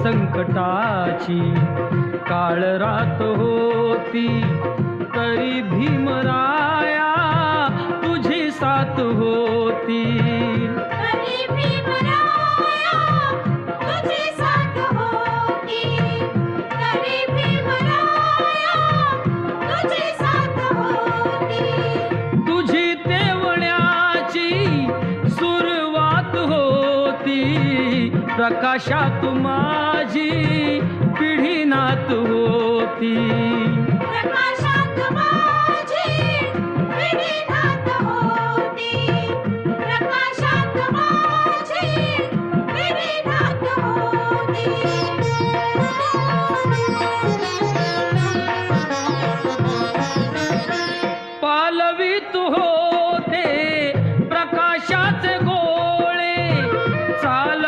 संकटाची काळ रात होती तरी भीमराया तुझी साथ होती. तरी भीमराया तुझी साथ होती. तरी भीमराया तुझी साथ होती. तुझी तेवण्याची सुरुवात होती प्रकाशात माझी पिढी नात होती. प्रकाशात